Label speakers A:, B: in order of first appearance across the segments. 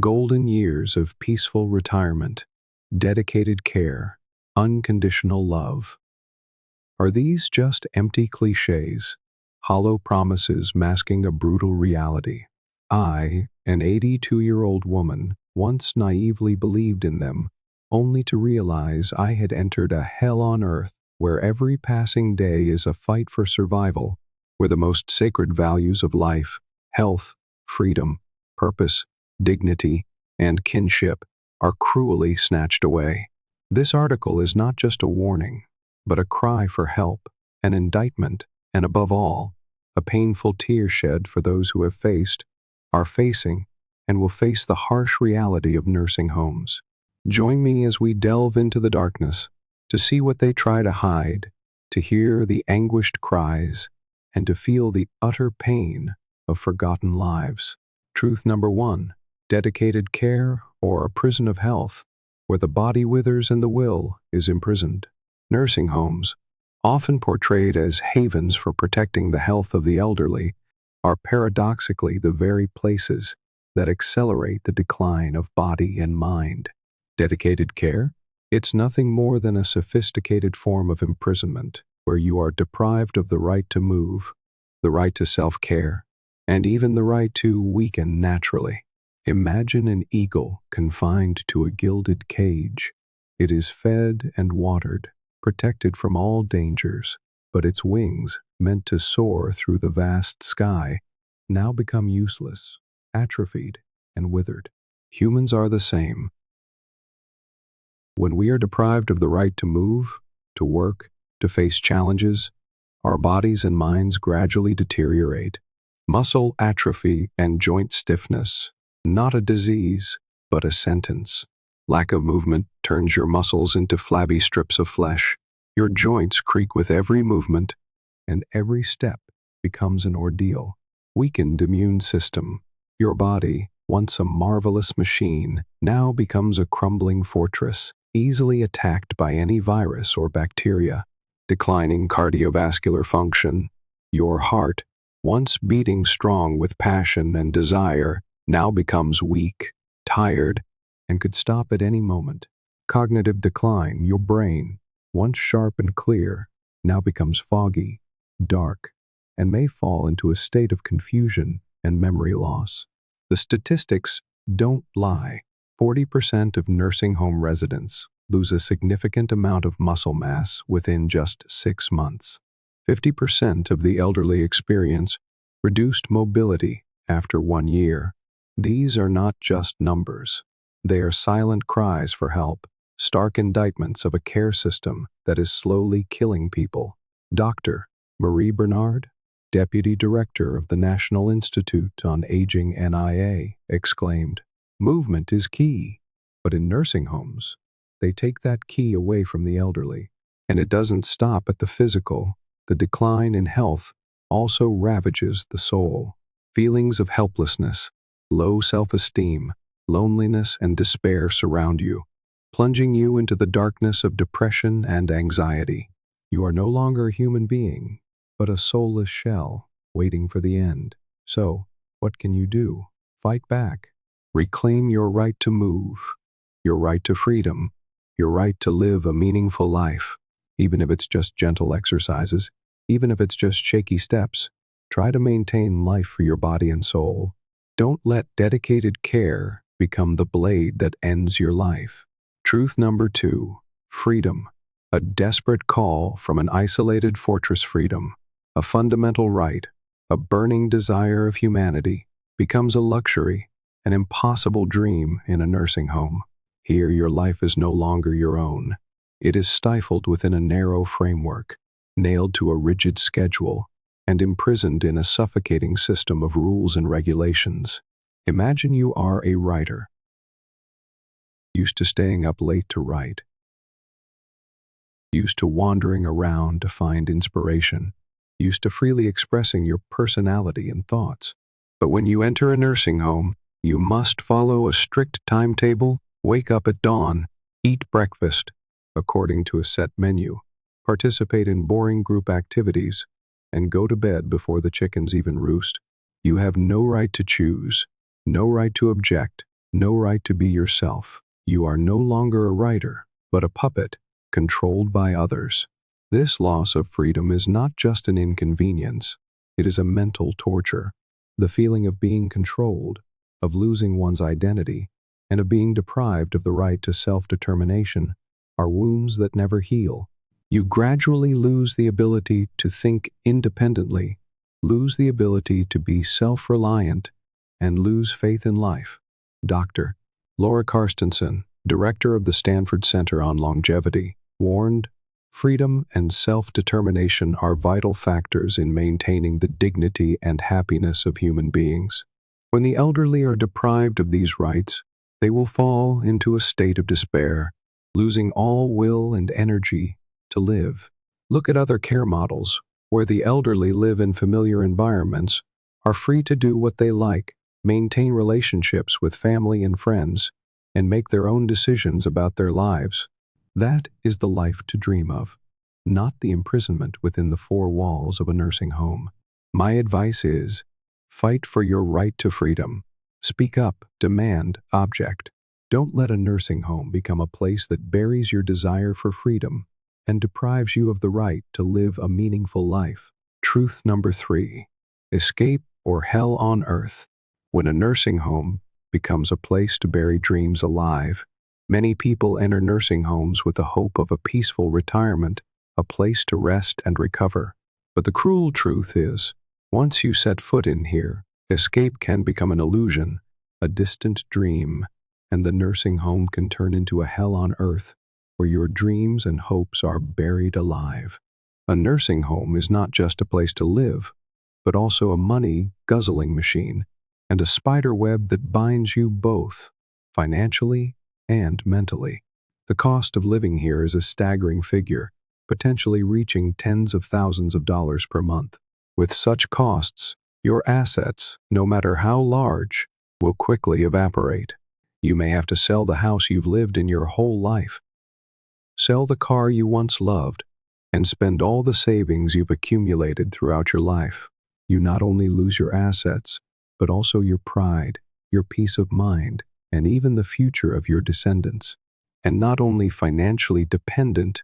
A: golden years of peaceful retirement, dedicated care, unconditional love. Are these just empty cliches, hollow promises masking a brutal reality? I, an 82-year-old woman, once naively believed in them, only to realize I had entered a hell on earth where every passing day is a fight for survival, where the most sacred values of life, health, freedom, purpose, dignity, and kinship are cruelly snatched away. This article is not just a warning, but a cry for help, an indictment, and above all, a painful tear shed for those who have faced, are facing, and will face the harsh reality of nursing homes. Join me as we delve into the darkness, to see what they try to hide, to hear the anguished cries, and to feel the utter pain of forgotten lives. Truth number 1, dedicated care or a prison of health, where the body withers and the will is imprisoned. Nursing homes, often portrayed as havens for protecting the health of the elderly, are paradoxically the very places that accelerate the decline of body and mind. Dedicated care? It's nothing more than a sophisticated form of imprisonment where you are deprived of the right to move, the right to self-care, and even the right to weaken naturally. Imagine an eagle confined to a gilded cage. It is fed and watered, protected from all dangers, but its wings, meant to soar through the vast sky, now become useless, atrophied, and withered. Humans are the same. When we are deprived of the right to move, to work, to face challenges, our bodies and minds gradually deteriorate. Muscle atrophy and joint stiffness, not a disease, but a sentence. Lack of movement turns your muscles into flabby strips of flesh. Your joints creak with every movement, and every step becomes an ordeal. Weakened immune system. Your body, once a marvelous machine, now becomes a crumbling fortress, easily attacked by any virus or bacteria. Declining cardiovascular function. Your heart, once beating strong with passion and desire, now becomes weak, tired, and could stop at any moment. Cognitive decline. Your brain, once sharp and clear, now becomes foggy, dark, and may fall into a state of confusion and memory loss. The statistics don't lie. 40% of nursing home residents lose a significant amount of muscle mass within just 6 months. 50% of the elderly experience reduced mobility after 1 year. These are not just numbers. They are silent cries for help, stark indictments of a care system that is slowly killing people. Dr. Marie Bernard, Deputy Director of the National Institute on Aging NIA, exclaimed, "Movement is key." But in nursing homes, they take that key away from the elderly. And it doesn't stop at the physical. The decline in health also ravages the soul. Feelings of helplessness, low self-esteem, loneliness, and despair surround you, plunging you into the darkness of depression and anxiety. You are no longer a human being, but a soulless shell waiting for the end. So, what can you do? Fight back. Reclaim your right to move, your right to freedom, your right to live a meaningful life. Even if it's just gentle exercises, even if it's just shaky steps, try to maintain life for your body and soul. Don't let dedicated care become the blade that ends your life. Truth number 2, freedom. A desperate call from an isolated fortress freedom, a fundamental right, a burning desire of humanity, becomes a luxury, an impossible dream in a nursing home. Here your life is no longer your own. It is stifled within a narrow framework, nailed to a rigid schedule, and imprisoned in a suffocating system of rules and regulations. Imagine you are a writer, used to staying up late to write, used to wandering around to find inspiration, used to freely expressing your personality and thoughts. But when you enter a nursing home, you must follow a strict timetable, wake up at dawn, eat breakfast according to a set menu, participate in boring group activities, and go to bed before the chickens even roost. You have no right to choose, no right to object, No right to be yourself. You are no longer a writer, but a puppet, controlled by others. This loss of freedom is not just an inconvenience, it is a mental torture. The feeling of being controlled, of losing one's identity, and of being deprived of the right to self-determination are wounds that never heal. You gradually lose the ability to think independently, lose the ability to be self-reliant, and lose faith in life. Dr. Laura Carstensen, director of the Stanford Center on Longevity, warned, freedom and self-determination are vital factors in maintaining the dignity and happiness of human beings. When the elderly are deprived of these rights, they will fall into a state of despair, losing all will and energy to live. Look at other care models, where the elderly live in familiar environments, are free to do what they like, maintain relationships with family and friends, and make their own decisions about their lives. That is the life to dream of, not the imprisonment within the four walls of a nursing home. My advice is, fight for your right to freedom. Speak up, demand, object. Don't let a nursing home become a place that buries your desire for freedom and deprives you of the right to live a meaningful life. Truth number 3. Escape or hell on earth. When a nursing home becomes a place to bury dreams alive, many people enter nursing homes with the hope of a peaceful retirement, a place to rest and recover. But the cruel truth is, once you set foot in here, escape can become an illusion, a distant dream, and the nursing home can turn into a hell on earth, where your dreams and hopes are buried alive. A nursing home is not just a place to live, but also a money-guzzling machine, and a spider web that binds you both, financially and mentally. The cost of living here is a staggering figure, potentially reaching tens of thousands of dollars per month. With such costs, your assets, no matter how large, will quickly evaporate. You may have to sell the house you've lived in your whole life, sell the car you once loved, and spend all the savings you've accumulated throughout your life. You not only lose your assets, but also your pride, your peace of mind, and even the future of your descendants. And not only financially dependent,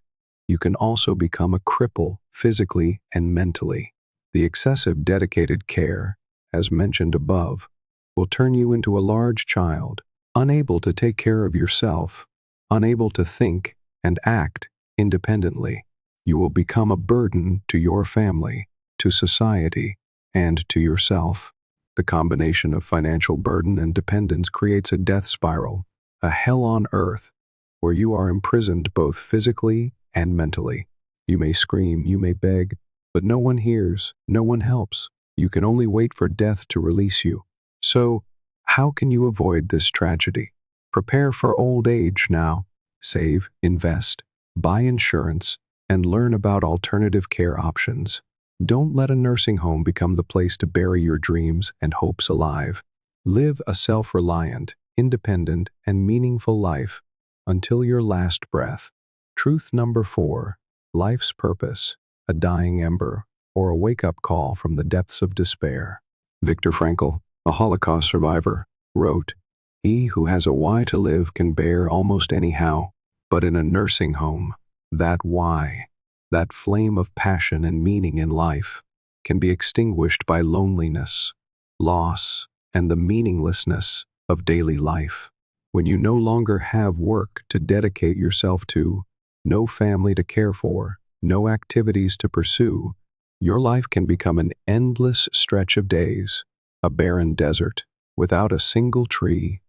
A: you can also become a cripple physically and mentally. The excessive dedicated care, as mentioned above, will turn you into a large child, unable to take care of yourself, unable to think and act independently. You will become a burden to your family, to society, and to yourself. The combination of financial burden and dependence creates a death spiral, a hell on earth, where you are imprisoned both physically and mentally. You may scream, you may beg, but no one hears, no one helps. You can only wait for death to release you. So, how can you avoid this tragedy? Prepare for old age now. Save, invest, buy insurance, and learn about alternative care options. Don't let a nursing home become the place to bury your dreams and hopes alive. Live a self-reliant, independent, and meaningful life until your last breath. Truth number 4. Life's purpose, a dying ember, or a wake-up call from the depths of despair. Viktor Frankl, a Holocaust survivor, wrote, "He who has a why to live can bear almost anyhow, but in a nursing home, that why, that flame of passion and meaning in life, can be extinguished by loneliness, loss, and the meaninglessness of daily life. When you no longer have work to dedicate yourself to, no family to care for, no activities to pursue, your life can become an endless stretch of days, a barren desert, without a single tree,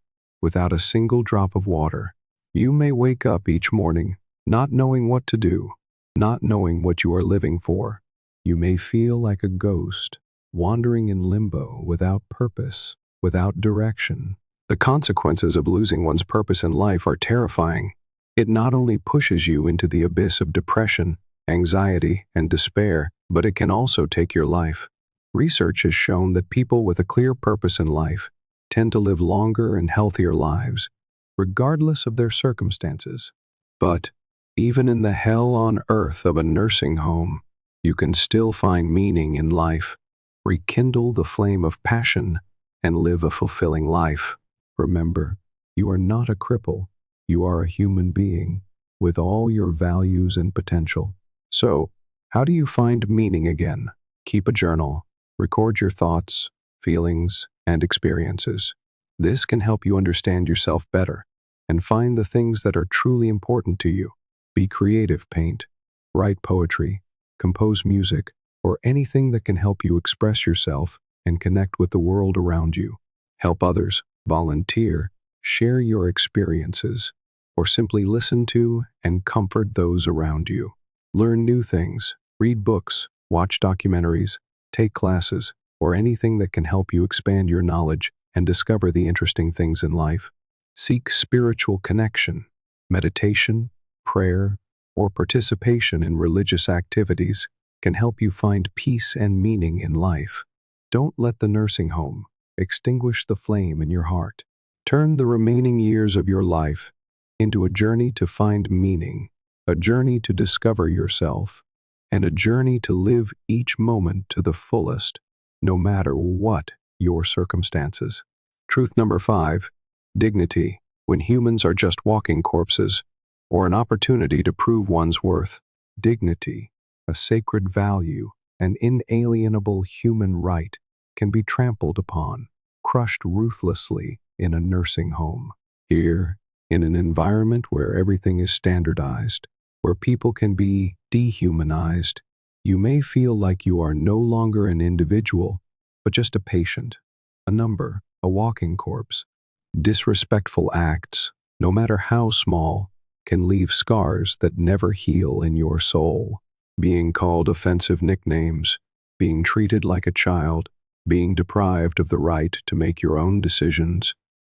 A: without a single drop of water. You may wake up each morning not knowing what to do, not knowing what you are living for. You may feel like a ghost, wandering in limbo without purpose, without direction. The consequences of losing one's purpose in life are terrifying. It not only pushes you into the abyss of depression, anxiety, and despair, but it can also take your life. Research has shown that people with a clear purpose in life tend to live longer and healthier lives, regardless of their circumstances. But even in the hell on earth of a nursing home, you can still find meaning in life, rekindle the flame of passion, and live a fulfilling life. Remember, You are not a cripple. You are a human being with all your values and potential. So, how do you find meaning again? Keep a journal. Record your thoughts, feelings, and experiences. This can help you understand yourself better and find the things that are truly important to you. Be creative, paint, write poetry, compose music, or anything that can help you express yourself and connect with the world around you. Help others, volunteer, share your experiences, or simply listen to and comfort those around you. Learn new things, read books, watch documentaries, take classes, or anything that can help you expand your knowledge and discover the interesting things in life. Seek spiritual connection, meditation, prayer, or participation in religious activities can help you find peace and meaning in life. Don't let the nursing home extinguish the flame in your heart. Turn the remaining years of your life into a journey to find meaning, a journey to discover yourself, and a journey to live each moment to the fullest, no matter what your circumstances. Truth number 5, dignity, when humans are just walking corpses, or an opportunity to prove one's worth. Dignity, a sacred value, an inalienable human right, can be trampled upon, crushed ruthlessly in a nursing home. Here, in an environment where everything is standardized, where people can be dehumanized, you may feel like you are no longer an individual, but just a patient, a number, a walking corpse. Disrespectful acts, no matter how small, can leave scars that never heal in your soul. Being called offensive nicknames, being treated like a child, being deprived of the right to make your own decisions,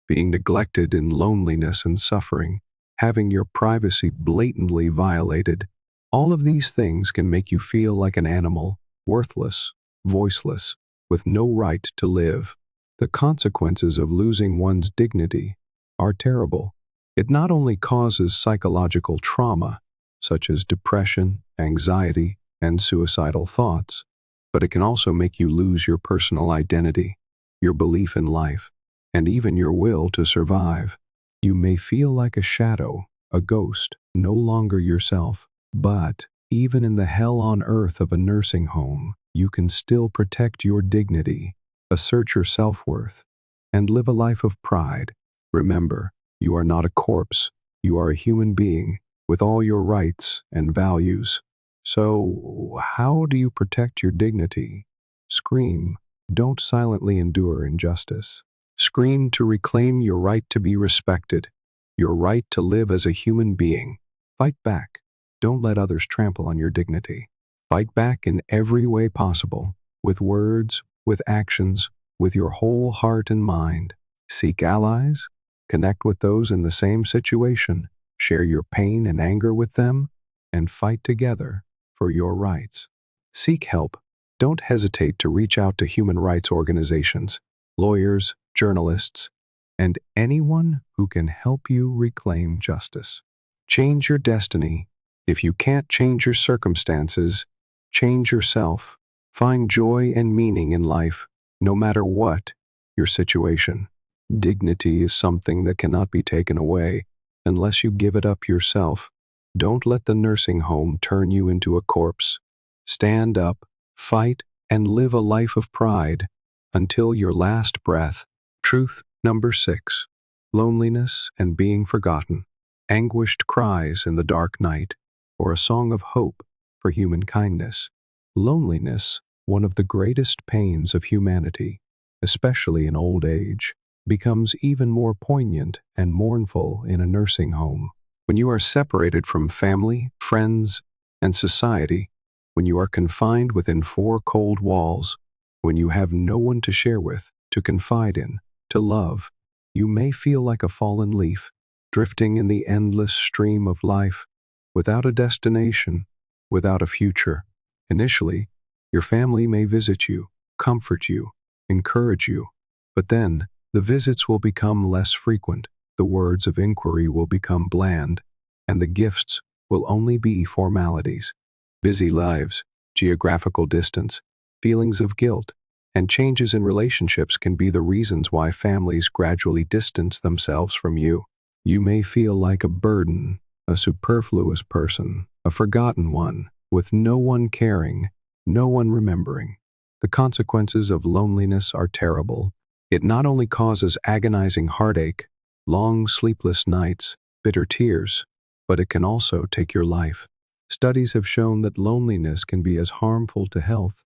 A: being neglected in loneliness and suffering, having your privacy blatantly violated. All of these things can make you feel like an animal, worthless, voiceless, with no right to live. The consequences of losing one's dignity are terrible. It not only causes psychological trauma, such as depression, anxiety, and suicidal thoughts, but it can also make you lose your personal identity, your belief in life, and even your will to survive. You may feel like a shadow, a ghost, no longer yourself. But even in the hell on earth of a nursing home, you can still protect your dignity, assert your self-worth, and live a life of pride. Remember, you are not a corpse. You are a human being with all your rights and values. So, how do you protect your dignity? Scream. Don't silently endure injustice. Scream to reclaim your right to be respected, your right to live as a human being. Fight back. Don't let others trample on your dignity. Fight back in every way possible, with words, with actions, with your whole heart and mind. Seek allies, connect with those in the same situation, share your pain and anger with them, and fight together for your rights. Seek help. Don't hesitate to reach out to human rights organizations, lawyers, journalists, and anyone who can help you reclaim justice. Change your destiny. If you can't change your circumstances, change yourself. Find joy and meaning in life, no matter what your situation. Dignity is something that cannot be taken away unless you give it up yourself. Don't let the nursing home turn you into a corpse. Stand up, fight, and live a life of pride until your last breath. Truth number 6. Loneliness and being forgotten. Anguished cries in the dark night, or a song of hope for human kindness. Loneliness, one of the greatest pains of humanity, especially in old age, becomes even more poignant and mournful in a nursing home. When you are separated from family, friends, and society, when you are confined within 4 cold walls, when you have no one to share with, to confide in, to love, you may feel like a fallen leaf, drifting in the endless stream of life, without a destination, without a future. Initially, your family may visit you, comfort you, encourage you, but then the visits will become less frequent, the words of inquiry will become bland, and the gifts will only be formalities. Busy lives, geographical distance, feelings of guilt, and changes in relationships can be the reasons why families gradually distance themselves from you. You may feel like a burden, a superfluous person, a forgotten one, with no one caring, no one remembering. The consequences of loneliness are terrible. It not only causes agonizing heartache, long sleepless nights, bitter tears, but it can also take your life. Studies have shown that loneliness can be as harmful to health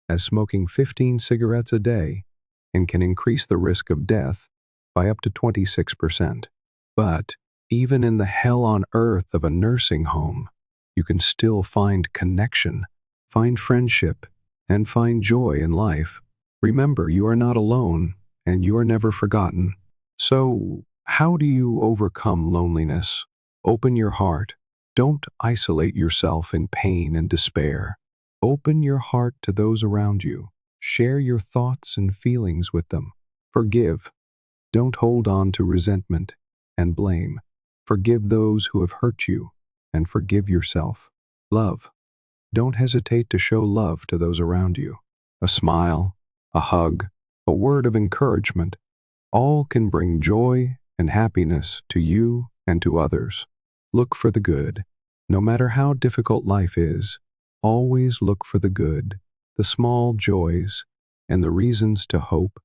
A: as smoking 15 cigarettes a day and can increase the risk of death by up to 26%. But even in the hell on earth of a nursing home, you can still find connection, find friendship, and find joy in life. Remember, you are not alone and you are never forgotten. So, how do you overcome loneliness? Open your heart. Don't isolate yourself in pain and despair. Open your heart to those around you. Share your thoughts and feelings with them. Forgive. Don't hold on to resentment and blame. Forgive those who have hurt you and forgive yourself. Love. Don't hesitate to show love to those around you. A smile, a hug, a word of encouragement, all can bring joy and happiness to you and to others. Look for the good. No matter how difficult life is, always look for the good, the small joys, and the reasons to hope.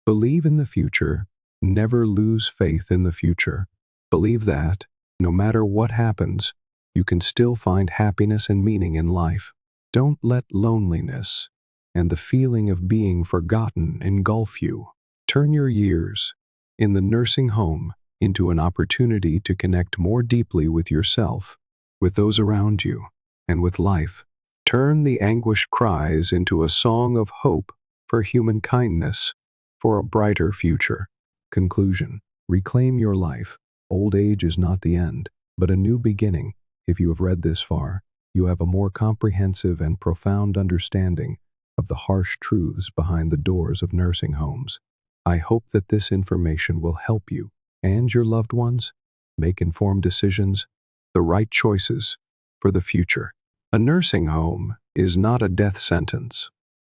A: Believe in the future. Never lose faith in the future. Believe that, no matter what happens, you can still find happiness and meaning in life. Don't let loneliness and the feeling of being forgotten engulf you. Turn your years in the nursing home into an opportunity to connect more deeply with yourself, with those around you, and with life. Turn the anguished cries into a song of hope for human kindness, for a brighter future. Conclusion. Reclaim your life. Old age is not the end, but a new beginning. If you have read this far, you have a more comprehensive and profound understanding of the harsh truths behind the doors of nursing homes. I hope that this information will help you and your loved ones make informed decisions, the right choices for the future. A nursing home is not a death sentence,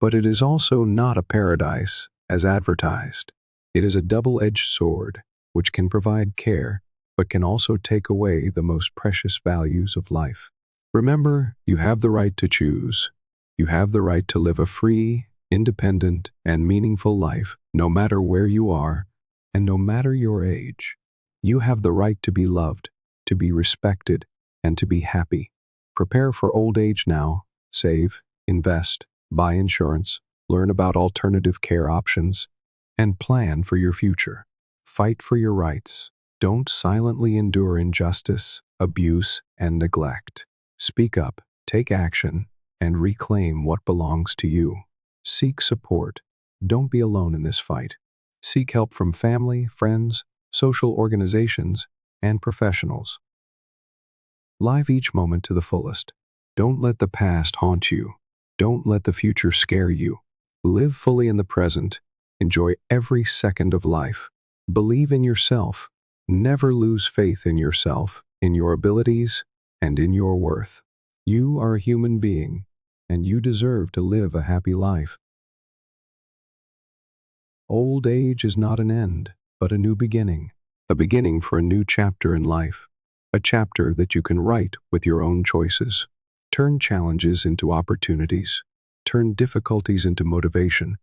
A: but it is also not a paradise as advertised. It is a double-edged sword which can provide care, but can also take away the most precious values of life. Remember, you have the right to choose. You have the right to live a free, independent, and meaningful life, no matter where you are, and no matter your age. You have the right to be loved, to be respected, and to be happy. Prepare for old age now. Save, invest, buy insurance, learn about alternative care options, and plan for your future. Fight for your rights. Don't silently endure injustice, abuse, and neglect. Speak up, take action, and reclaim what belongs to you. Seek support. Don't be alone in this fight. Seek help from family, friends, social organizations, and professionals. Live each moment to the fullest. Don't let the past haunt you. Don't let the future scare you. Live fully in the present. Enjoy every second of life. Believe in yourself. Never lose faith in yourself, in your abilities, and in your worth. You are a human being, and you deserve to live a happy life. Old age is not an end, but a new beginning. A beginning for a new chapter in life. A chapter that you can write with your own choices. Turn challenges into opportunities. Turn difficulties into motivation.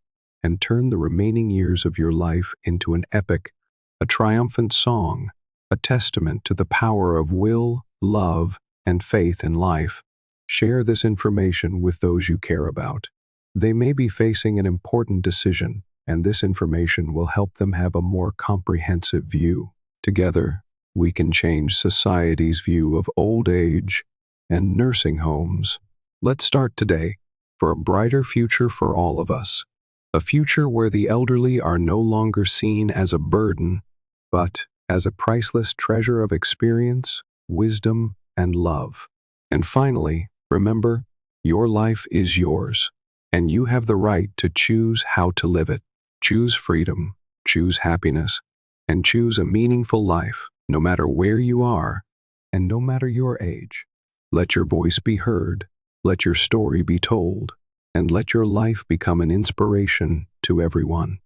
A: And turn the remaining years of your life into an epic, a triumphant song, a testament to the power of will, love, and faith in life. Share this information with those you care about. They may be facing an important decision, and this information will help them have a more comprehensive view. Together, we can change society's view of old age and nursing homes. Let's start today for a brighter future for all of us. A future where the elderly are no longer seen as a burden, but as a priceless treasure of experience, wisdom, and love. And finally, remember, your life is yours, and you have the right to choose how to live it. Choose freedom, choose happiness, and choose a meaningful life, no matter where you are, and no matter your age. Let your voice be heard. Let your story be told. and let your life become an inspiration to everyone.